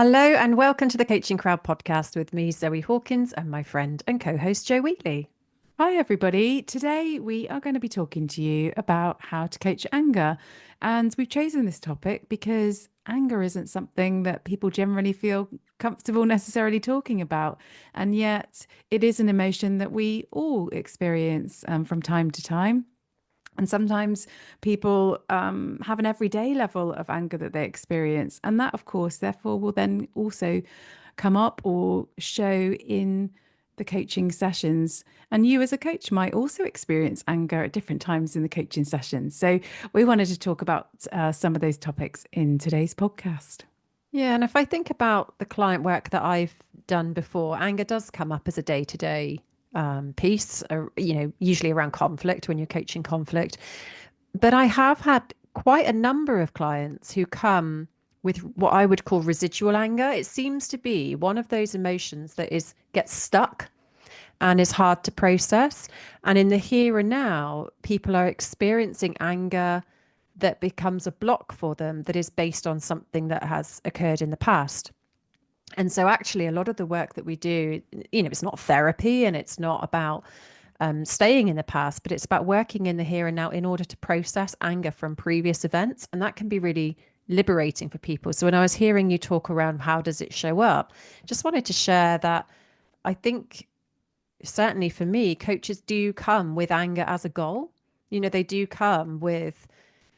Hello and welcome to the Coaching Crowd podcast with me, Zoe Hawkins, and my friend and co-host Joe Wheatley. Hi, everybody. Today we are going to be talking to you about how to coach anger. And we've chosen this topic because anger isn't something that people generally feel comfortable necessarily talking about. And yet it is an emotion that we all experience from time to time. And sometimes people have an everyday level of anger that they experience. And that, of course, therefore, will then also come up or show in the coaching sessions. And you, as a coach, might also experience anger at different times in the coaching sessions. So we wanted to talk about some of those topics in today's podcast. Yeah, and if I think about the client work that I've done before, anger does come up as a day-to-day piece, usually around conflict when you're coaching conflict. But I have had quite a number of clients who come with what I would call residual anger. It seems to be one of those emotions that gets stuck and is hard to process. And in the here and now, people are experiencing anger that becomes a block for them that is based on something that has occurred in the past. And so actually a lot of the work that we do, it's not therapy and it's not about staying in the past, but it's about working in the here and now in order to process anger from previous events. And that can be really liberating for people. So when I was hearing you talk around how does it show up, just wanted to share that I think certainly for me, coaches do come with anger as a goal. They do come with,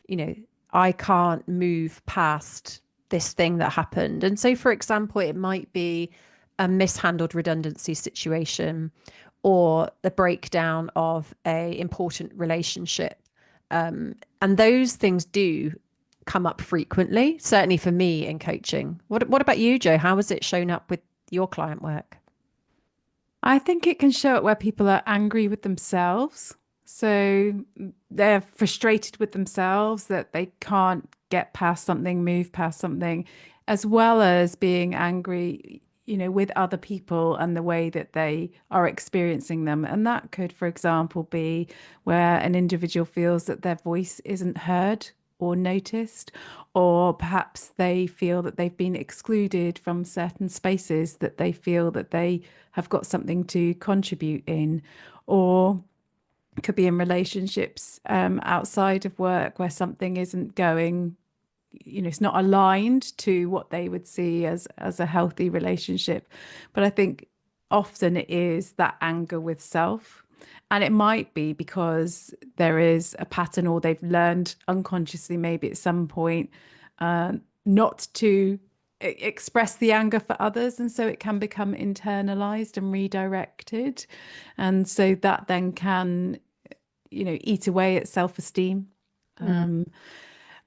you know, I can't move past this thing that happened. And so, for example, it might be a mishandled redundancy situation or the breakdown of a important relationship. And those things do come up frequently, certainly for me in coaching. What about you, Joe? How has it shown up with your client work? I think it can show up where people are angry with themselves. So they're frustrated with themselves that they can't get past something, move past something, as well as being angry, with other people and the way that they are experiencing them. And that could, for example, be where an individual feels that their voice isn't heard or noticed, or perhaps they feel that they've been excluded from certain spaces that they feel that they have got something to contribute in, or it could be in relationships outside of work where something isn't going, it's not aligned to what they would see as a healthy relationship. But I think often it is that anger with self. And it might be because there is a pattern or they've learned unconsciously, maybe at some point, not to express the anger for others. And so it can become internalized and redirected. And so that then can, eat away at self-esteem. Mm.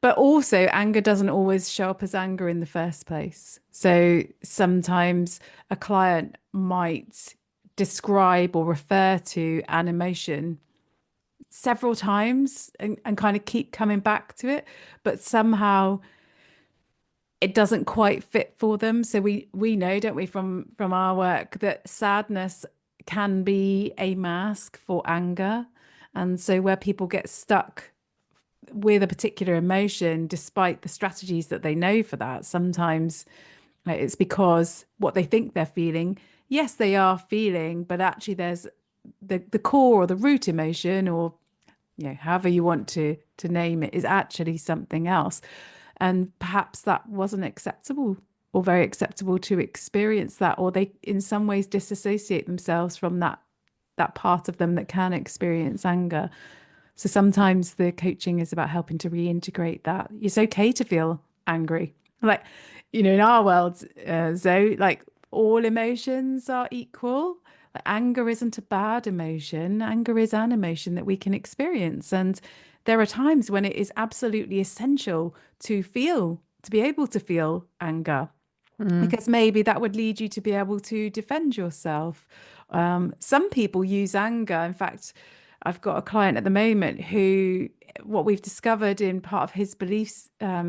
But also, anger doesn't always show up as anger in the first place. So sometimes a client might describe or refer to an emotion several times and kind of keep coming back to it, but somehow it doesn't quite fit for them. So we know, don't we, from our work, that sadness can be a mask for anger. And so where people get stuck with a particular emotion, despite the strategies that they know for that, sometimes it's because what they think they're feeling, yes, they are feeling, but actually there's the core or the root emotion, or however you want to name it, is actually something else. And perhaps that wasn't acceptable or very acceptable to experience that, or they in some ways disassociate themselves from that part of them that can experience anger. So sometimes the coaching is about helping to reintegrate that. It's okay to feel angry. Like, in our world, Zoe, like all emotions are equal. Like, anger isn't a bad emotion. Anger is an emotion that we can experience. And there are times when it is absolutely essential to be able to feel anger, Mm. because maybe that would lead you to be able to defend yourself. Some people use anger. In fact, I've got a client at the moment who, what we've discovered in part of his belief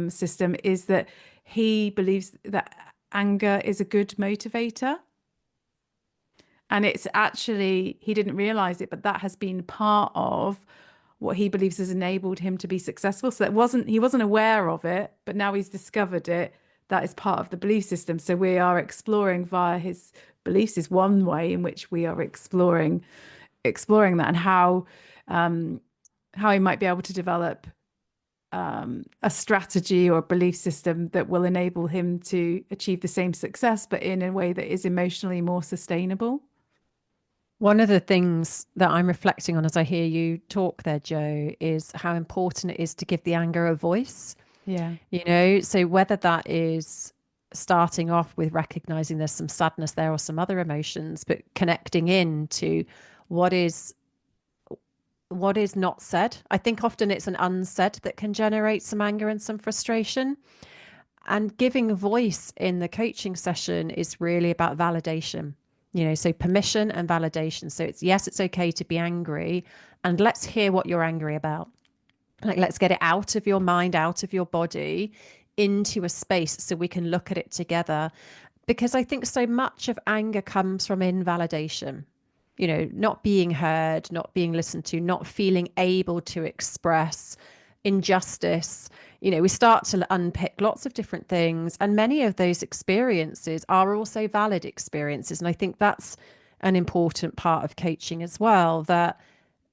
system is that he believes that anger is a good motivator. And it's actually, he didn't realize it, but that has been part of what he believes has enabled him to be successful. So he wasn't aware of it, but now he's discovered it, that is part of the belief system. So we are exploring via his beliefs is one way in which we are exploring that, and how he might be able to develop a strategy or a belief system that will enable him to achieve the same success, but in a way that is emotionally more sustainable. One of the things that I'm reflecting on as I hear you talk there, Joe, is how important it is to give the anger a voice. Yeah. So whether that is starting off with recognizing there's some sadness there or some other emotions, but connecting in to what is not said. I think often it's an unsaid that can generate some anger and some frustration. And giving a voice in the coaching session is really about validation. So permission and validation. So it's, yes, it's okay to be angry, and let's hear what you're angry about. Like, let's get it out of your mind, out of your body, into a space so we can look at it together. Because I think so much of anger comes from invalidation, not being heard, not being listened to, not feeling able to express injustice. We start to unpick lots of different things, and many of those experiences are also valid experiences. And I think that's an important part of coaching as well, that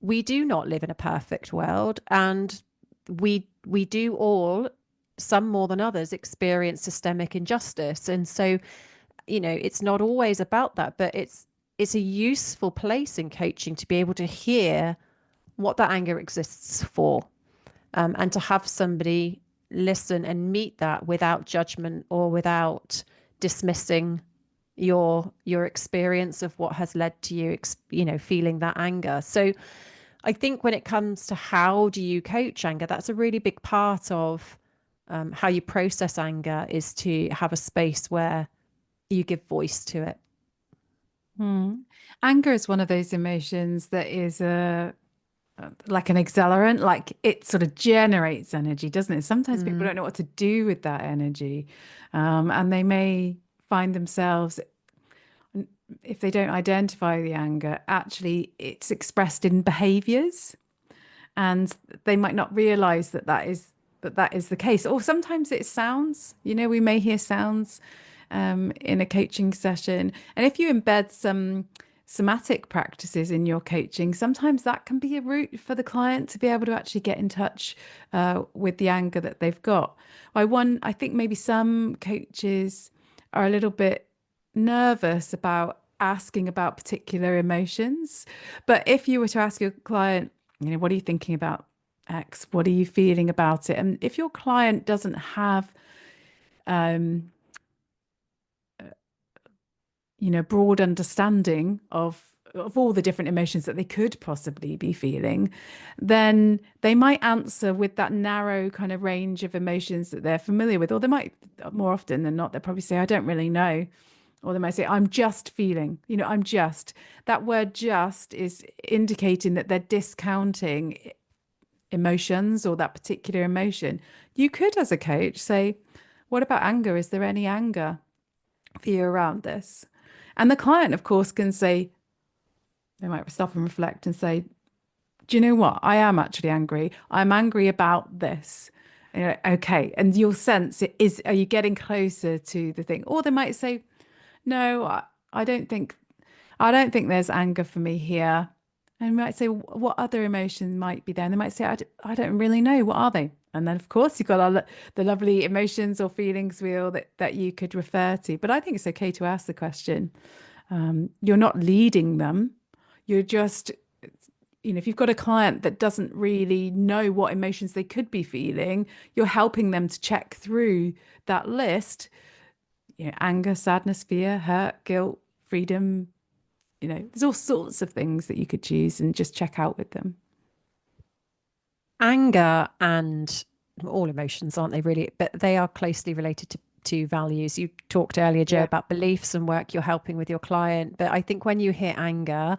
we do not live in a perfect world, and we do all, some more than others, experience systemic injustice. And so, it's not always about that, but it's a useful place in coaching to be able to hear what that anger exists for, and to have somebody listen and meet that without judgment or without dismissing your experience of what has led to you, feeling that anger. So I think when it comes to how do you coach anger, that's a really big part of how you process anger, is to have a space where you give voice to it. Anger is one of those emotions that is like an accelerant, like it sort of generates energy, doesn't it? Sometimes people don't know what to do with that energy, and they may find themselves, if they don't identify the anger, actually it's expressed in behaviors, and they might not realize that is the case. Or sometimes it sounds, we may hear sounds in a coaching session, and if you embed some somatic practices in your coaching, sometimes that can be a route for the client to be able to actually get in touch with the anger that they've got. I think maybe some coaches are a little bit nervous about asking about particular emotions. But if you were to ask your client, what are you thinking about X? What are you feeling about it? And if your client doesn't have broad understanding of all the different emotions that they could possibly be feeling, then they might answer with that narrow kind of range of emotions that they're familiar with. Or they might, more often than not, they'll probably say, I don't really know. Or they might say, I'm just feeling, I'm just. That word just is indicating that they're discounting emotions or that particular emotion. You could, as a coach, say, what about anger? Is there any anger for you around this? And the client, of course, can say, they might stop and reflect and say, do you know what? I am actually angry. I'm angry about this. Okay. And you'll sense it is, are you getting closer to the thing? Or they might say, no, I don't think there's anger for me here. And we might say, what other emotions might be there? And they might say, I don't really know. What are they? And then, of course, you've got the lovely emotions or feelings wheel that you could refer to. But I think it's okay to ask the question. You're not leading them. You're just, if you've got a client that doesn't really know what emotions they could be feeling, you're helping them to check through that list. Anger, sadness, fear, hurt, guilt, freedom. There's all sorts of things that you could choose and just check out with them. Anger and all emotions, aren't they really? But they are closely related to values. You talked earlier, Joe, Yeah. about beliefs and work you're helping with your client. But I think when you hear anger,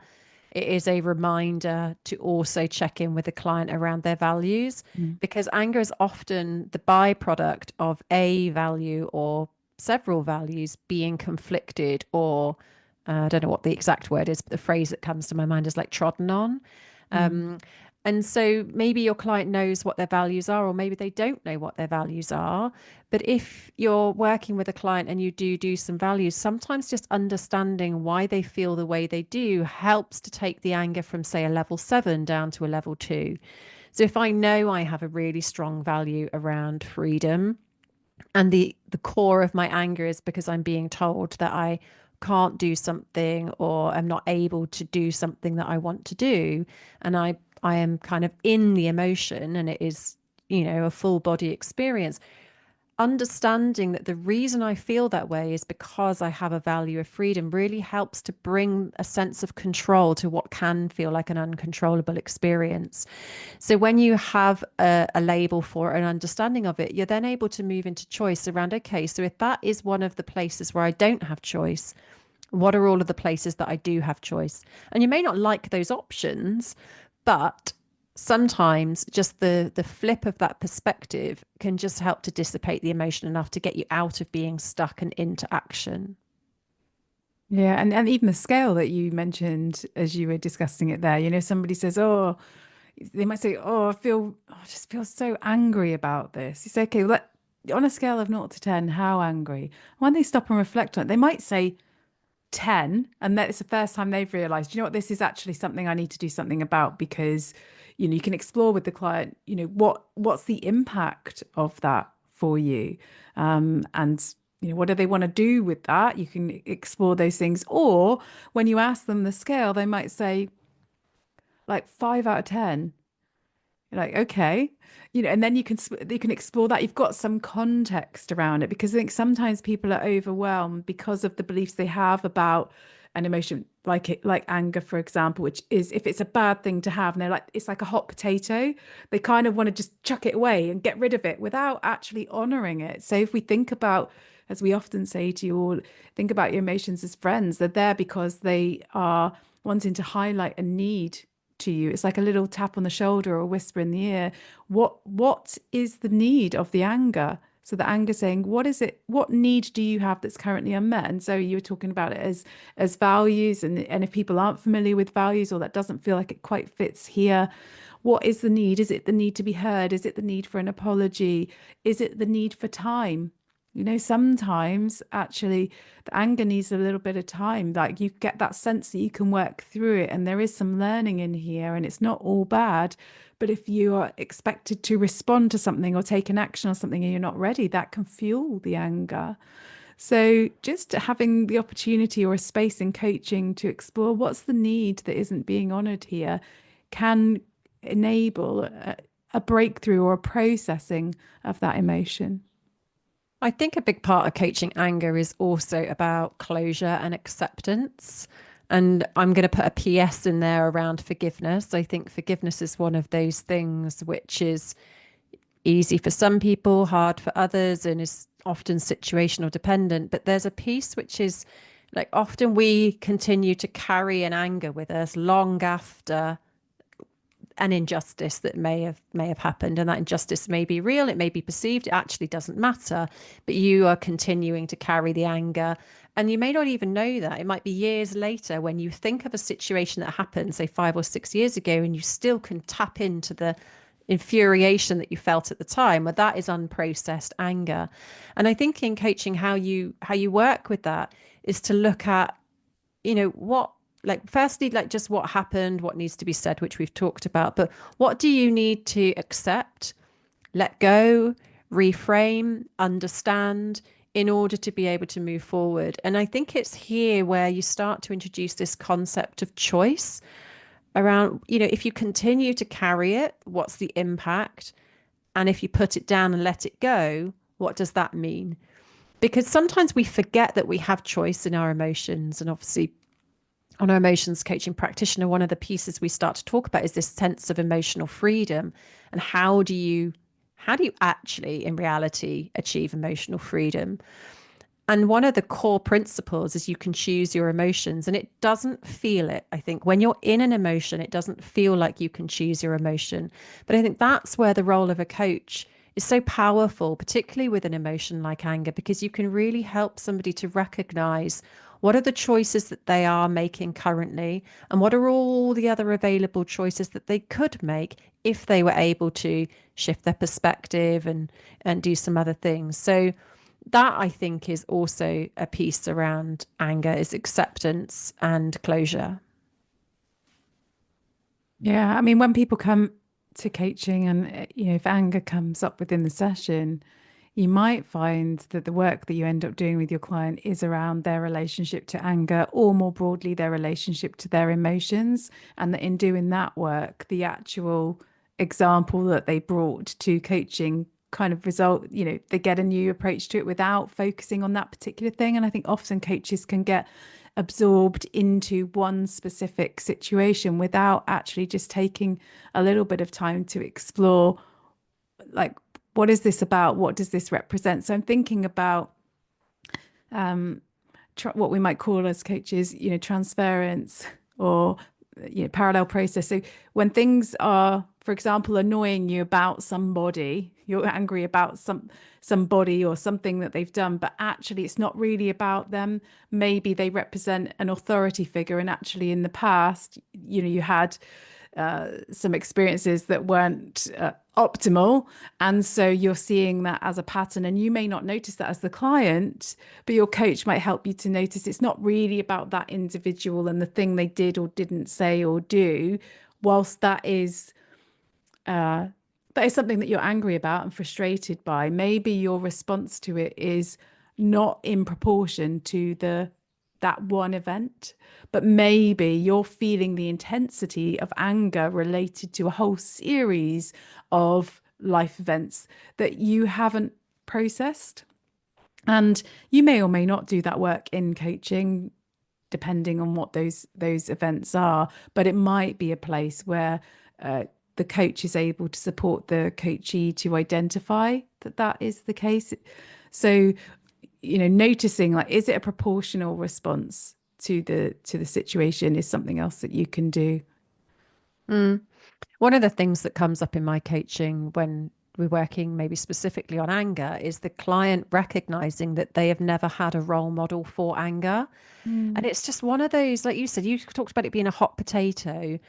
it is a reminder to also check in with the client around their values, because anger is often the byproduct of a value or several values being conflicted, or I don't know what the exact word is, but the phrase that comes to my mind is like trodden on. And so maybe your client knows what their values are, or maybe they don't know what their values are. But if you're working with a client and you do some values, sometimes just understanding why they feel the way they do helps to take the anger from, say, a level 7 down to a level 2. So if I know I have a really strong value around freedom, and the core of my anger is because I'm being told that I can't do something or I'm not able to do something that I want to do, and I am kind of in the emotion, and it is, a full body experience. Understanding that the reason I feel that way is because I have a value of freedom really helps to bring a sense of control to what can feel like an uncontrollable experience. So when you have a label for an understanding of it, you're then able to move into choice around, okay, so if that is one of the places where I don't have choice, what are all of the places that I do have choice? And you may not like those options, but sometimes just the flip of that perspective can just help to dissipate the emotion enough to get you out of being stuck and into action. Yeah, and even the scale that you mentioned as you were discussing it there, somebody says, oh, they might say, oh, I just feel so angry about this. You say, okay, well, on a scale of 0 to 10, how angry? When they stop and reflect on it, they might say 10, and that it's the first time they've realized, this is actually something I need to do something about, because, you can explore with the client, what's the impact of that for you? And what do they want to do with that? You can explore those things. Or when you ask them the scale, they might say like 5 out of 10. You're like, okay, and then you can explore that. You've got some context around it, because I think sometimes people are overwhelmed because of the beliefs they have about an emotion, like anger, for example, which is, if it's a bad thing to have, and they're like, it's like a hot potato. They kind of want to just chuck it away and get rid of it without actually honoring it. So if we think about, as we often say to you all, think about your emotions as friends. They're there because they are wanting to highlight a need to you. It's like a little tap on the shoulder or a whisper in the ear. What is the need of the anger? So the anger saying, what is it? What need do you have that's currently unmet? And so you were talking about it as values, and if people aren't familiar with values, or that doesn't feel like it quite fits here, what is the need? Is it the need to be heard? Is it the need for an apology? Is it the need for time? Sometimes actually the anger needs a little bit of time. Like, you get that sense that you can work through it, and there is some learning in here, and it's not all bad. But if you are expected to respond to something or take an action on something and you're not ready, that can fuel the anger. So just having the opportunity or a space in coaching to explore what's the need that isn't being honored here can enable a breakthrough or a processing of that emotion. I think a big part of coaching anger is also about closure and acceptance. And I'm going to put a PS in there around forgiveness. I think forgiveness is one of those things which is easy for some people, hard for others, and is often situational dependent. But there's a piece which is like, often we continue to carry an anger with us long after an injustice that may have happened, and that injustice may be real, it may be perceived, it actually doesn't matter, but you are continuing to carry the anger, and you may not even know that. It might be years later when you think of a situation that happened, say 5 or 6 years ago, and you still can tap into the infuriation that you felt at the time, where that is unprocessed anger. And I think in coaching, how you work with that is to look at, what, like, firstly, like, just what happened, what needs to be said, which we've talked about, but what do you need to accept, let go, reframe, understand, in order to be able to move forward? And I think it's here where you start to introduce this concept of choice around, if you continue to carry it, what's the impact? And if you put it down and let it go, what does that mean? Because sometimes we forget that we have choice in our emotions. And obviously, on our emotions coaching practitioner, one of the pieces we start to talk about is this sense of emotional freedom, and how do you actually in reality achieve emotional freedom. And one of the core principles is you can choose your emotions, and it doesn't feel it. I think when you're in an emotion, it doesn't feel like you can choose your emotion. But I think that's where the role of a coach is so powerful, particularly with an emotion like anger, because you can really help somebody to recognize What are the choices that they are making currently? And what are all the other available choices that they could make if they were able to shift their perspective and do some other things? So that I think is also a piece around anger, is acceptance and closure. Yeah, I mean, when people come to coaching and, if anger comes up within the session, you might find that the work that you end up doing with your client is around their relationship to anger, or more broadly, their relationship to their emotions. And that in doing that work, the actual example that they brought to coaching kind of result, they get a new approach to it without focusing on that particular thing. And I think often coaches can get absorbed into one specific situation without actually just taking a little bit of time to explore, like, what is this about? What does this represent? So I'm thinking about what we might call as coaches, transference, or parallel process. So when things are, for example, annoying you about somebody, you're angry about somebody or something that they've done, but actually it's not really about them. Maybe they represent an authority figure, and actually in the past, you had some experiences that weren't optimal. And so you're seeing that as a pattern, and you may not notice that as the client, but your coach might help you to notice it's not really about that individual and the thing they did or didn't say or do, whilst that is something that you're angry about and frustrated by. Maybe your response to it is not in proportion to that one event, but maybe you're feeling the intensity of anger related to a whole series of life events that you haven't processed. And you may or may not do that work in coaching, depending on what those events are. But it might be a place where the coach is able to support the coachee to identify that is the case. So, noticing, like, is it a proportional response to the situation, is something else that you can do. One of the things that comes up in my coaching when we're working maybe specifically on anger is the client recognizing that they have never had a role model for anger. And it's just one of those, like you said, you talked about it being a hot potato.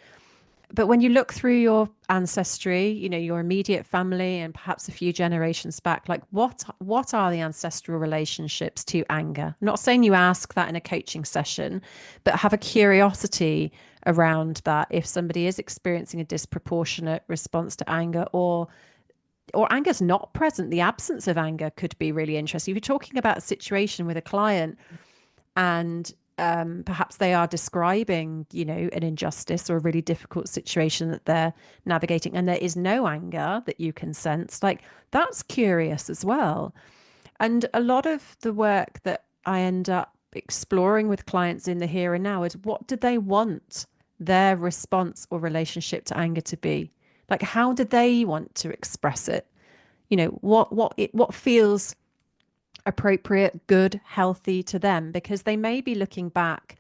But when you look through your ancestry, your immediate family and perhaps a few generations back, like what are the ancestral relationships to anger? I'm not saying you ask that in a coaching session, but have a curiosity around that. If somebody is experiencing a disproportionate response to anger, or anger's not present, the absence of anger could be really interesting. If you're talking about a situation with a client and perhaps they are describing, an injustice or a really difficult situation that they're navigating, and there is no anger that you can sense, like, that's curious as well. And a lot of the work that I end up exploring with clients in the here and now is, what do they want their response or relationship to anger to be? Like, how do they want to express it? What feels appropriate, good, healthy to them, because they may be looking back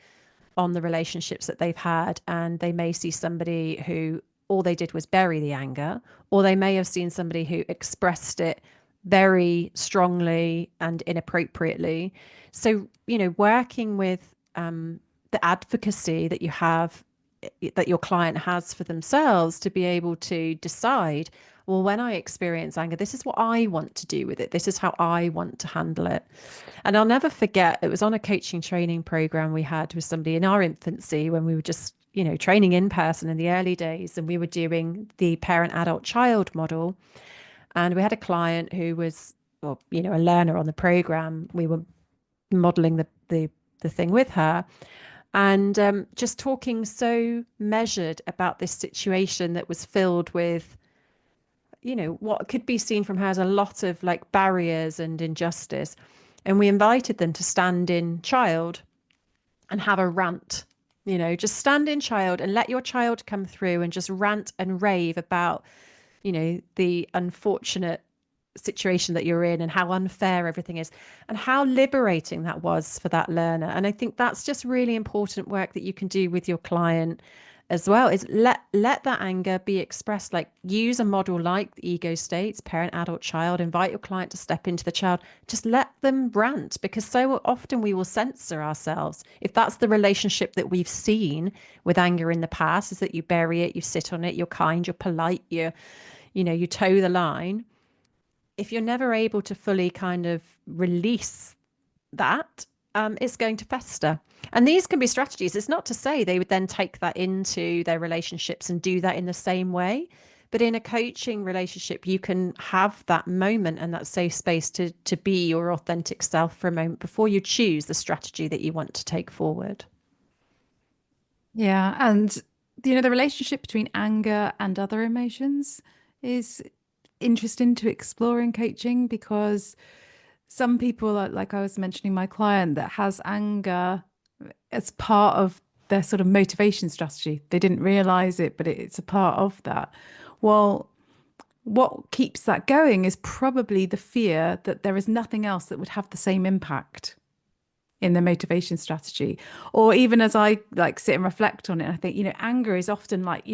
on the relationships that they've had and they may see somebody who all they did was bury the anger, or they may have seen somebody who expressed it very strongly and inappropriately. So, working with the advocacy that you have, that your client has for themselves, to be able to decide, well, when I experience anger, this is what I want to do with it. This is how I want to handle it. And I'll never forget, it was on a coaching training program we had with somebody in our infancy when we were just, training in person in the early days. And we were doing the parent, adult, child model. And we had a client who was, well, a learner on the program. We were modeling the thing with her, and just talking so measured about this situation that was filled with, what could be seen from her as a lot of like barriers and injustice. And we invited them to stand in child and have a rant, just stand in child and let your child come through and just rant and rave about, the unfortunate situation that you're in and how unfair everything is, and how liberating that was for that learner. And I think that's just really important work that you can do with your client, as well, is let that anger be expressed. Like, use a model like the ego states, parent, adult, child. Invite your client to step into the child. Just let them rant, because so often we will censor ourselves. If that's the relationship that we've seen with anger in the past, is that you bury it, you sit on it, you're kind, you're polite, you toe the line. If you're never able to fully kind of release that, it's going to fester. And these can be strategies. It's not to say they would then take that into their relationships and do that in the same way. But in a coaching relationship, you can have that moment and that safe space to be your authentic self for a moment before you choose the strategy that you want to take forward. Yeah. And, the relationship between anger and other emotions is interesting to explore in coaching, because some people, like I was mentioning, my client that has anger as part of their sort of motivation strategy. They didn't realize it, but it's a part of that. Well, what keeps that going is probably the fear that there is nothing else that would have the same impact in the motivation strategy. Or even as I like sit and reflect on it, I think, anger is often like,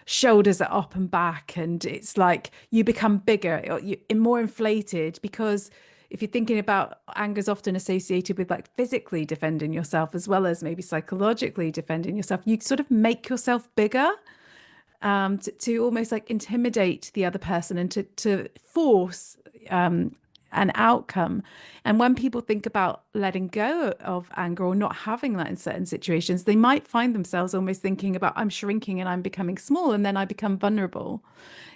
shoulders are up and back, and it's like you become bigger or you're more inflated, because if you're thinking about, anger is often associated with like physically defending yourself as well as maybe psychologically defending yourself. You sort of make yourself bigger, to almost like intimidate the other person, and to force an outcome. And when people think about letting go of anger or not having that in certain situations, they might find themselves almost thinking about, I'm shrinking and I'm becoming small, and then I become vulnerable.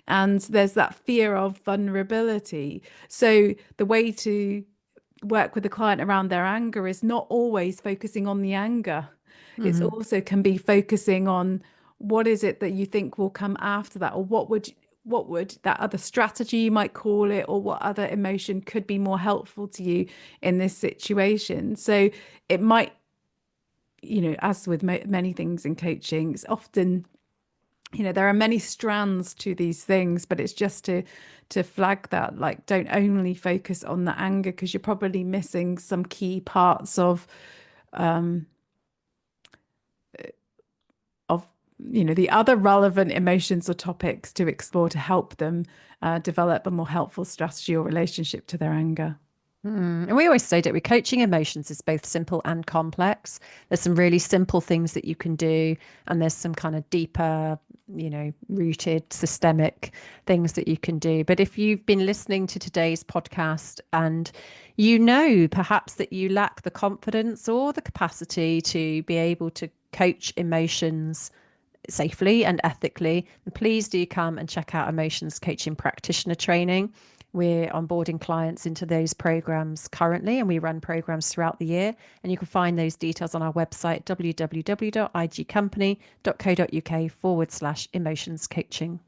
And there's that fear of vulnerability. So the way to work with the client around their anger is not always focusing on the anger. It's Mm-hmm. also can be focusing on what is it that you think will come after that, or what would that other strategy, you might call it, or what other emotion could be more helpful to you in this situation. So it might, as with many things in coaching, it's often, there are many strands to these things, but it's just to flag that, like, don't only focus on the anger, because you're probably missing some key parts of the other relevant emotions or topics to explore to help them develop a more helpful strategy or relationship to their anger. And we always say that we coaching emotions is both simple and complex. There's some really simple things that you can do, and there's some kind of deeper, rooted systemic things that you can do. But if you've been listening to today's podcast and perhaps that you lack the confidence or the capacity to be able to coach emotions safely and ethically, then please do come and check out Emotions Coaching Practitioner Training. We're onboarding clients into those programs currently, and we run programs throughout the year. And you can find those details on our website, www.igcompany.co.uk/emotions coaching.